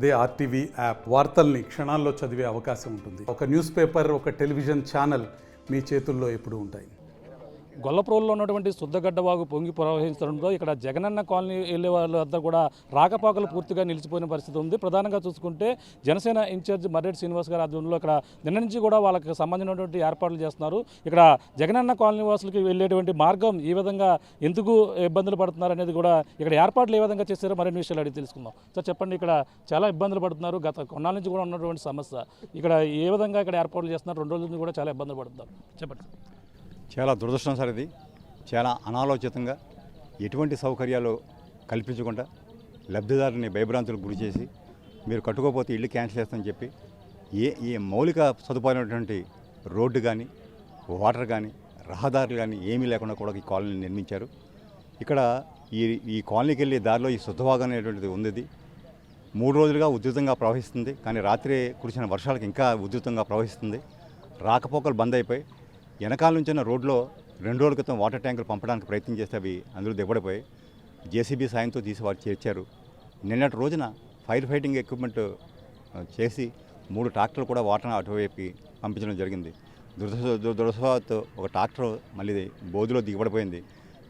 అదే RTV app వార్తల్ని క్షణాల్లో చదివే అవకాశం ఉంటుంది. ఒక న్యూస్ పేపర్, ఒక టెలివిజన్ ఛానల్ మీ చేతుల్లో ఎప్పుడూ ఉంటాయి. గొల్లప్రోలులో ఉన్నటువంటి శుద్ధగడ్డవాగు పొంగి ప్రవహించడంతో ఇక్కడ జగనన్న కాలనీ వెళ్ళే వాళ్ళంతా కూడా రాకపోకలు పూర్తిగా నిలిచిపోయిన పరిస్థితి ఉంది. ప్రధానంగా చూసుకుంటే జనసేన ఇన్ఛార్జ్ మర్రెడ్డి శ్రీనివాస్ గారి ఆధ్వర్యంలో ఇక్కడ నిన్న నుంచి కూడా వాళ్ళకి సంబంధించినటువంటి ఏర్పాట్లు చేస్తున్నారు. ఇక్కడ జగనన్న కాలనీ వాసులకి వెళ్ళేటువంటి మార్గం ఈ విధంగా ఎందుకు ఇబ్బందులు పడుతున్నారు అనేది కూడా ఇక్కడ ఏర్పాట్లు ఏ విధంగా చేస్తారో మరిన్ని విషయాలు అడిగి తెలుసుకుందాం. సార్ చెప్పండి, ఇక్కడ చాలా ఇబ్బందులు పడుతున్నారు. గత కొన్నాళ్ళ నుంచి కూడా ఉన్నటువంటి సమస్య ఇక్కడ ఏ విధంగా ఇక్కడ ఏర్పాట్లు చేస్తున్నారు? 2 రోజుల నుంచి కూడా చాలా ఇబ్బందులు పడుతున్నారు. చెప్పండి. చాలా దురదృష్టం సార్. ఇది చాలా అనాలోచితంగా ఎటువంటి సౌకర్యాలు కల్పించకుండా లబ్ధిదారుని భయభ్రాంతులకు గురి చేసి మీరు కట్టుకోకపోతే ఇల్లు క్యాన్సిల్ చేస్తామని చెప్పి ఏ మౌలిక సదుపాయమైనటువంటి రోడ్డు కానీ వాటర్ కానీ రహదారులు కానీ ఏమీ లేకుండా కూడా ఈ కాలనీ నిర్మించారు. ఇక్కడ ఈ కాలనీకి వెళ్ళే దారిలో ఈ శుద్ధవాగం అనేటువంటిది ఉంది. 3 రోజులుగా ఉధృతంగా ప్రవహిస్తుంది. కానీ రాత్రి కురిసిన వర్షాలకు ఇంకా ఉధృతంగా ప్రవహిస్తుంది. రాకపోకలు బంద్ అయిపోయి వెనకాల నుంచి ఉన్న రోడ్లో 2 రోజుల క్రితం వాటర్ ట్యాంకులు పంపడానికి ప్రయత్నం చేస్తే అవి అందులో దిగబడిపోయి జేసీబీ సాయంతో తీసి వారు చేర్చారు. నిన్నటి రోజున ఫైర్ ఫైటింగ్ ఎక్విప్మెంట్ చేసి 3 ట్రాక్టర్లు కూడా వాటర్ అటువైపు పంపించడం జరిగింది. దురదృష్టవశాత్తు ఒక ట్రాక్టర్ మళ్ళీ బోధులో దిగబడిపోయింది.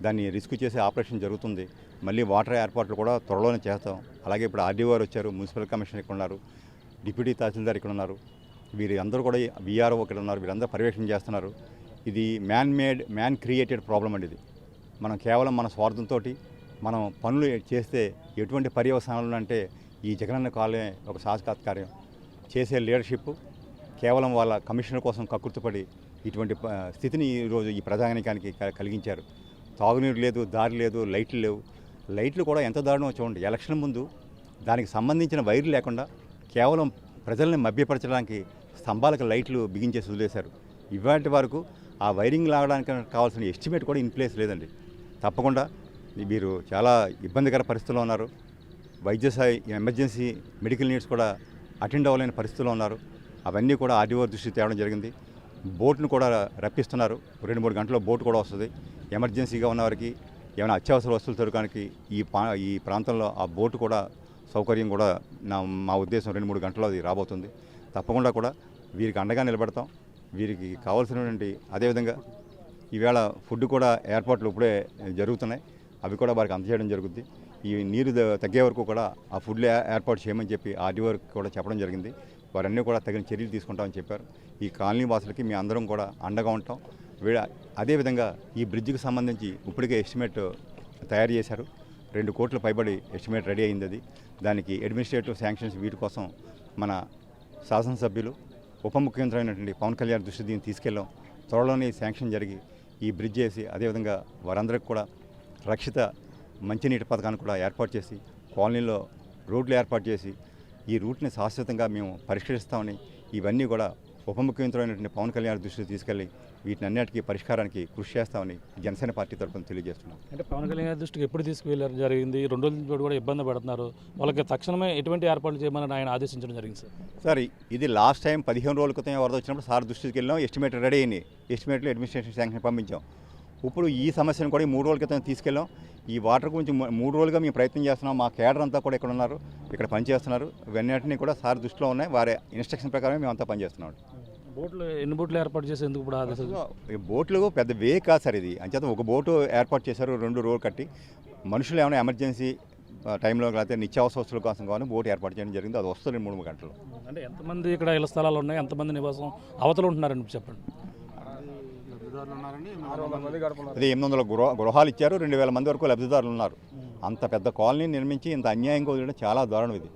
దాన్ని రిస్క్ చేసే ఆపరేషన్ జరుగుతుంది. మళ్ళీ వాటర్ ఏర్పాట్లు కూడా త్వరలోనే చేస్తాం. అలాగే ఇప్పుడు ఆర్డీఓ గారు వచ్చారు, మున్సిపల్ కమిషనర్ ఇక్కడ ఉన్నారు, డిప్యూటీ తహసీల్దార్ ఇక్కడ ఉన్నారు, వీరి అందరూ కూడా వీఆర్ఓ ఇక్కడ ఉన్నారు. వీరందరూ పర్యవేక్షణ చేస్తున్నారు. ఇది మ్యాన్ క్రియేటెడ్ ప్రాబ్లం అండి. ఇది మనం కేవలం మన స్వార్థంతో మనం పనులు చేస్తే ఎటువంటి పర్యవసానాలు అంటే ఈ జగనన్న కాలనీ ఒక సాక్షాత్కార్యం చేసే లీడర్షిప్ కేవలం వాళ్ళ కమిషనర్ కోసం కక్కుర్తిపడి ఇటువంటి స్థితిని ఈరోజు ఈ ప్రజానికానికి కలిగించారు. తాగునీరు లేదు, దారి లేదు, లైట్లు లేవు. లైట్లు కూడా ఎంత దారుణమో చూడండి. ఎలక్షన్ ముందు దానికి సంబంధించిన వైర్లు లేకుండా కేవలం ప్రజల్ని మభ్యపరచడానికి స్తంభాలకు లైట్లు బిగించేసి వదిలేశారు. ఇవాటి వరకు ఆ వైరింగ్ లాగడానికి కావాల్సిన ఎస్టిమేట్ కూడా ఇన్ ప్లేస్ లేదండి. తప్పకుండా మీరు చాలా ఇబ్బందికర పరిస్థితుల్లో ఉన్నారు. ఎమర్జెన్సీ మెడికల్ నీడ్స్ కూడా అటెండ్ అవ్వలేని పరిస్థితుల్లో ఉన్నారు. అవన్నీ కూడా ఆర్డీఓ దృష్టి తేవడం జరిగింది. బోట్ను కూడా రప్పిస్తున్నారు. 2-3 గంటల్లో బోట్ కూడా వస్తుంది. ఎమర్జెన్సీగా ఉన్నవారికి ఏమైనా అత్యవసర వస్తువులు దొరకడానికి ఈ ప్రాంతంలో ఆ బోటు కూడా సౌకర్యం కూడా మా ఉద్దేశం 2-3 గంటల్లో అది రాబోతుంది. తప్పకుండా కూడా వీరికి అండగా నిలబడతాం. వీరికి కావాల్సినటువంటి అదేవిధంగా ఈవేళ ఫుడ్ కూడా ఏర్పాట్లు ఇప్పుడే జరుగుతున్నాయి. అవి కూడా వారికి అందజేయడం జరుగుతుంది. ఈ నీరు తగ్గే వరకు కూడా ఆ ఫుడ్ ఏర్పాటు చేయమని చెప్పి ఆర్డీఓ కూడా చెప్పడం జరిగింది. వారన్నీ కూడా తగిన చర్యలు తీసుకుంటామని చెప్పారు. ఈ కాలనీ వాసులకి మీ అందరం కూడా అండగా ఉంటాం. అదేవిధంగా ఈ బ్రిడ్జికి సంబంధించి ఇప్పటికే ఎస్టిమేట్ తయారు చేశారు. 2 కోట్ల పైబడి ఎస్టిమేట్ రెడీ అయింది. అది దానికి అడ్మినిస్ట్రేటివ్ శాంక్షన్స్ వీటి కోసం మన శాసనసభ్యులు ఉప ముఖ్యమంత్రి అయినటువంటి పవన్ కళ్యాణ్ దృష్టి దీన్ని తీసుకెళ్ళాం. త్వరలోనే శాంక్షన్ జరిగి ఈ బ్రిడ్జ్ చేసి అదేవిధంగా వారందరికీ కూడా రక్షిత మంచినీటి పథకాన్ని కూడా ఏర్పాటు చేసి కాలనీలో రోడ్లు ఏర్పాటు చేసి ఈ రూట్ని శాశ్వతంగా మేము పరిష్కరిస్తామని ఇవన్నీ కూడా ఉప ముఖ్యమంత్రి అయినటువంటి పవన్ కళ్యాణ్ దృష్టికి తీసుకెళ్లి వీటిని అన్నిటికీ పరిష్కారానికి కృషి చేస్తామని జనసేన పార్టీ తరఫున తెలియజేస్తున్నాం. అంటే పవన్ కళ్యాణ్ దృష్టికి ఎప్పుడు తీసుకువెళ్ళారు జరిగింది? 2 రోజుల నుంచి కూడా ఇబ్బంది పడుతున్నారు. వాళ్ళకి తక్షణమే ఎటువంటి ఏర్పాట్లు చేయమని ఆయన ఆదేశించడం జరిగింది సార్. ఇది లాస్ట్ టైం 15 రోజుల క్రితం వరద వచ్చినప్పుడు సార్ దృష్టికి వెళ్ళాం. ఎస్టిమేట్ రెడీ అయింది. ఎస్టిమేట్లో అడ్మినిస్ట్రేషన్ శాంక్షన్ పంపించాం. ఇప్పుడు ఈ సమస్యను కూడా 3 రోజుల క్రితం తీసుకెళ్ళాం. ఈ వాటర్ గురించి 3 రోజులుగా మేము ప్రయత్నం చేస్తున్నాం. మా కేడర్ అంతా కూడా ఇక్కడ ఉన్నారు, ఇక్కడ పనిచేస్తున్నారు. ఇవన్నింటినీ కూడా సార్ దృష్టిలో ఉన్నాయి. వారి ఇన్స్ట్రక్షన్ ప్రకారం మేము అంతా పనిచేస్తున్నాం. ఎన్ని బోట్లు ఏర్పాటు చేసి ఎందుకు కూడా బోట్లు పెద్ద వే కాదు సార్. ఇది అంచేత ఒక బోటు ఏర్పాటు చేశారు. 2 రోజులు కట్టి మనుషులు ఏమైనా ఎమర్జెన్సీ టైంలో లేకపోతే నిత్యావసర వస్తువుల కోసం కానీ బోటు ఏర్పాటు చేయడం జరిగింది. అది వస్తుంది 3 గంటలు. అంటే ఎంతమంది ఇక్కడ ఇళ్ల స్థలాలు ఉన్నాయి, ఎంతమంది నివాసం అవతల ఉంటున్నారని చెప్పండి. అదే 800 గృహాలు ఇచ్చారు. 2000 మంది వరకు లబ్ధిదారులు ఉన్నారు. అంత పెద్ద కాలనీ నిర్మించి ఇంత అన్యాయంగా వదిలేయడం చాలా దారుణం. ఇది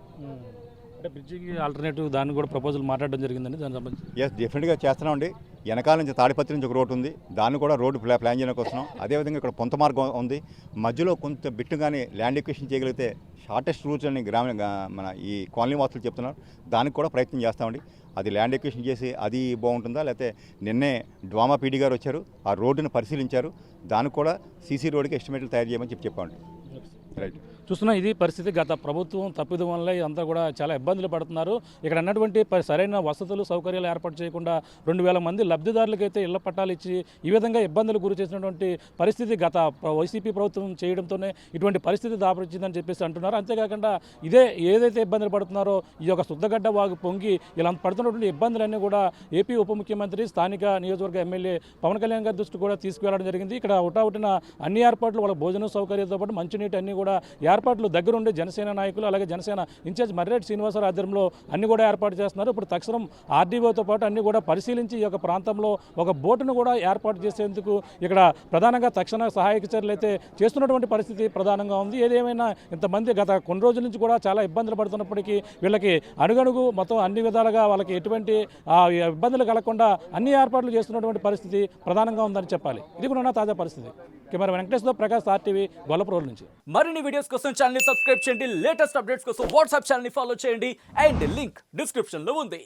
అంటే బ్రిడ్జికి ఆల్టర్నేటివ్ దాన్ని కూడా ప్రపోజల్ మాట్లాడడం జరిగిందండి. దానికి సంబంధించి ఎస్ డెఫినెట్గా చేస్తున్నామండి. వెనకాల నుంచి తాడిపత్రి నుంచి ఒక రోడ్డు ఉంది, దాన్ని కూడా రోడ్డు ప్లాన్ చేయడానికి వస్తున్నాం. అదేవిధంగా ఇక్కడ కొంత మార్గం ఉంది. మధ్యలో కొంత బిట్టు కానీ ల్యాండ్ ఎక్విజిషన్ చేయగలిగితే షార్టెస్ట్ రూట్స్ అని మన ఈ కాలనీ వాసులు చెప్తున్నారు. దానికి కూడా ప్రయత్నం చేస్తామండి. అది ల్యాండ్ ఎక్విజిషన్ చేసి అది బాగుంటుందా, లేకపోతే నిన్నే డ్వామా పీడీ గారు వచ్చారు, ఆ రోడ్డును పరిశీలించారు. దానికి కూడా సీసీ రోడ్డుకి ఎస్టిమేట్లు తయారు చేయమని చెప్పామండి. రైట్. చూస్తున్నా ఇది పరిస్థితి. గత ప్రభుత్వం తప్పిదం వల్ల ఇదంతా కూడా చాలా ఇబ్బందులు పడుతున్నారు. ఇక్కడ అన్నటువంటి సరైన వసతులు సౌకర్యాలు ఏర్పాటు చేయకుండా 2000 మంది లబ్ధిదారులకైతే ఇళ్ల పట్టాలు ఇచ్చి ఈ విధంగా ఇబ్బందులు గురి చేసినటువంటి పరిస్థితి గత వైసీపీ ప్రభుత్వం చేయడంతోనే ఇటువంటి పరిస్థితి దాపరించిందని చెప్పేసి అంటున్నారు. అంతేకాకుండా ఏదైతే ఇబ్బందులు పడుతున్నారో ఈ యొక్క శుద్ధగడ్డ వాగు పొంగి ఇలా పడుతున్నటువంటి ఇబ్బందులన్నీ కూడా ఏపీ ఉప ముఖ్యమంత్రి స్థానిక నియోజకవర్గ ఎమ్మెల్యే పవన్ కళ్యాణ్ గారి దృష్టి కూడా తీసుకువెళ్ళడం జరిగింది. ఇక్కడ హుటాహుటిన అన్ని ఏర్పాట్లు వాళ్ళ భోజన సౌకర్యాలతో పాటు మంచినీటి అన్ని కూడా ఏర్పాట్లు దగ్గరుండి జనసేన నాయకులు అలాగే జనసేన ఇన్ఛార్జ్ మర్రెడ్డి శ్రీనివాసరావు ఆధ్వర్యంలో అన్ని కూడా ఏర్పాటు చేస్తున్నారు. ఇప్పుడు తక్షణం ఆర్డీఓతో పాటు అన్ని కూడా పరిశీలించి ఈ యొక్క ప్రాంతంలో ఒక బోటును కూడా ఏర్పాటు చేసేందుకు ఇక్కడ ప్రధానంగా తక్షణ సహాయక చర్యలు అయితే చేస్తున్నటువంటి పరిస్థితి ప్రధానంగా ఉంది. ఏదేమైనా ఇంతమంది గత కొన్ని రోజుల నుంచి కూడా చాలా ఇబ్బందులు పడుతున్నప్పటికీ వీళ్ళకి అడుగడుగు మొత్తం అన్ని విధాలుగా వాళ్ళకి ఎటువంటి ఇబ్బందులు కలగకుండా అన్ని ఏర్పాట్లు చేస్తున్నటువంటి పరిస్థితి ప్రధానంగా ఉందని చెప్పాలి. ఇది కూడా ఉన్న తాజా పరిస్థితి. కెమెరా వెంకటేశ్వర ప్రకాష్ RTV గొల్లప్రోల్ నుంచి. మరిన్ని వీడియోస్ కోసం ఛానల్ ని సబ్స్క్రైబ్ చేయండి, లేటెస్ట్ అప్డేట్స్ కోసం వాట్సాప్ ఛానల్ ని ఫాలో చేయండి అండ్ లింక్ డిస్క్రిప్షన్ లో ఉంది.